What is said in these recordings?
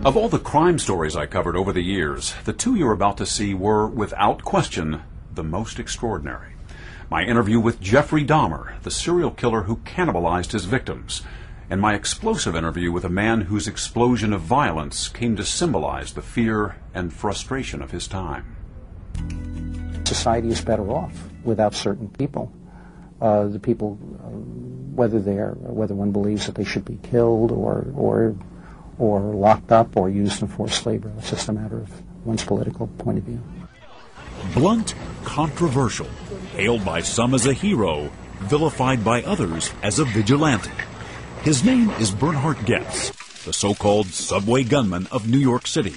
Of all the crime stories I covered over the years, the two you're about to see were, without question, the most extraordinary. My interview with Jeffrey Dahmer, the serial killer who cannibalized his victims, and my explosive interview with a man whose explosion of violence came to symbolize the fear and frustration of his time. Society is better off without certain people. The people, whether one believes that they should be killed or locked up or used in forced labor. It's just a matter of one's political point of view. Blunt, controversial, hailed by some as a hero, vilified by others as a vigilante. His name is Bernhard Goetz, the so-called subway gunman of New York City.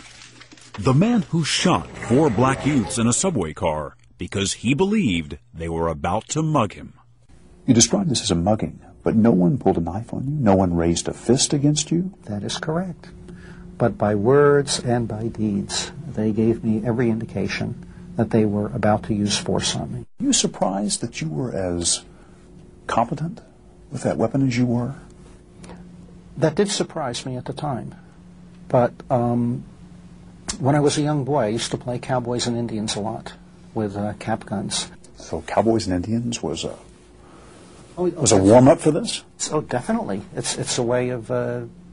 The man who shot 4 black youths in a subway car because he believed they were about to mug him. You described this as a mugging, but no one pulled a knife on you? No one raised a fist against you? That is correct. But by words and by deeds, they gave me every indication that they were about to use force on me. Are you surprised that you were as competent with that weapon as you were? That did surprise me at the time. But when I was a young boy, I used to play cowboys and Indians a lot with cap guns. So cowboys and Indians was a warm-up for this? Oh, definitely. It's a way of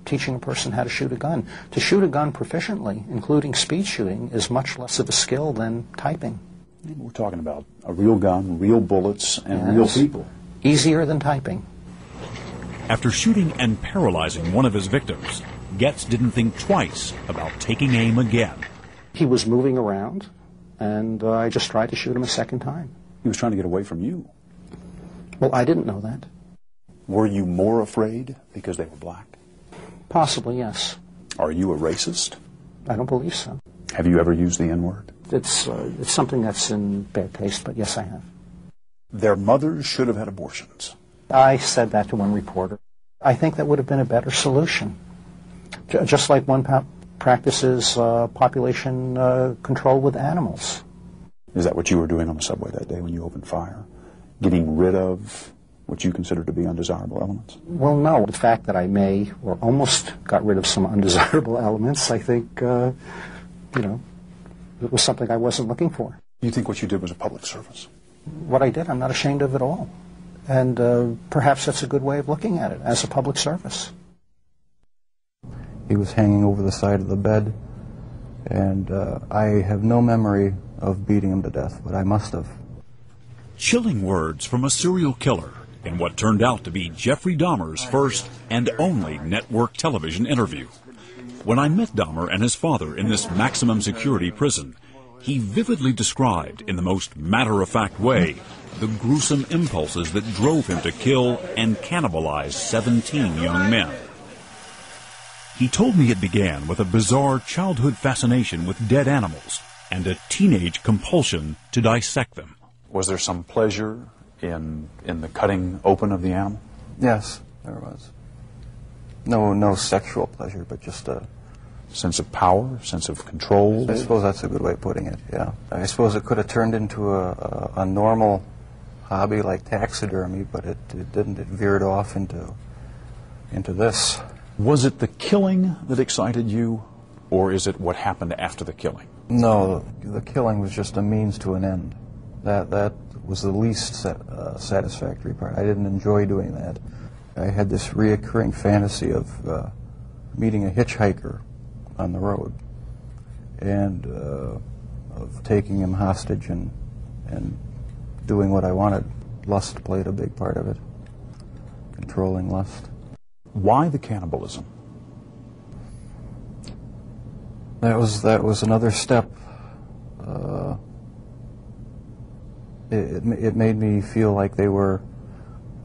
teaching a person how to shoot a gun. To shoot a gun proficiently, including speed shooting, is much less of a skill than typing. We're talking about a real gun, real bullets, and real people. Easier than typing. After shooting and paralyzing one of his victims, Goetz didn't think twice about taking aim again. He was moving around, and I just tried to shoot him a second time. He was trying to get away from you. Well, I didn't know that. Were you more afraid because they were black? Possibly, yes. Are you a racist? I don't believe so. Have you ever used the N-word? It's something that's in bad taste, but yes, I have. Their mothers should have had abortions. I said that to one reporter. I think that would have been a better solution. Just like one practices population control with animals. Is that what you were doing on the subway that day when you opened fire? Getting rid of what you consider to be undesirable elements? Well, no. The fact that I may or almost got rid of some undesirable elements, I think, it was something I wasn't looking for. You think what you did was a public service? What I did, I'm not ashamed of at all. And perhaps that's a good way of looking at it, as a public service. He was hanging over the side of the bed, and I have no memory of beating him to death, but I must have. Chilling words from a serial killer in what turned out to be Jeffrey Dahmer's first and only network television interview. When I met Dahmer and his father in this maximum security prison, he vividly described in the most matter-of-fact way the gruesome impulses that drove him to kill and cannibalize 17 young men. He told me it began with a bizarre childhood fascination with dead animals and a teenage compulsion to dissect them. Was there some pleasure in the cutting open of the animal? Yes, there was. No sexual pleasure, but just a sense of power, sense of control? I suppose that's a good way of putting it, yeah. I suppose it could have turned into a normal hobby like taxidermy, but it didn't. It veered off into this. Was it the killing that excited you, or is it what happened after the killing? No, the killing was just a means to an end. That was the least satisfactory part. I didn't enjoy doing that. I had this reoccurring fantasy of meeting a hitchhiker on the road and of taking him hostage and doing what I wanted. Lust played a big part of it, controlling lust. Why the cannibalism? That was another step. It made me feel like they were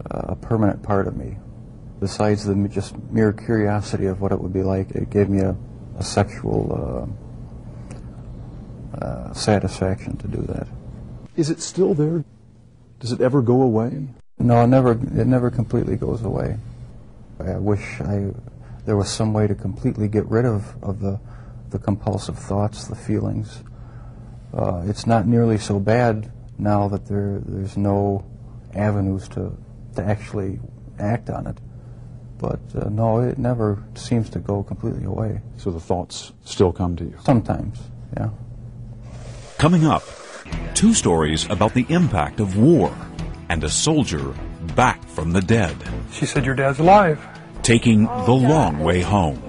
a permanent part of me. Besides the just mere curiosity of what it would be like, it gave me a sexual satisfaction to do that. Is it still there? Does it ever go away? No, it never completely goes away. I wish there was some way to completely get rid of the compulsive thoughts, the feelings. It's not nearly so bad now that there's no avenues to actually act on it. But no, it never seems to go completely away. So the thoughts still come to you? Sometimes, yeah. Coming up, 2 stories about the impact of war and a soldier back from the dead. She said, "Your dad's alive." Taking the long way home.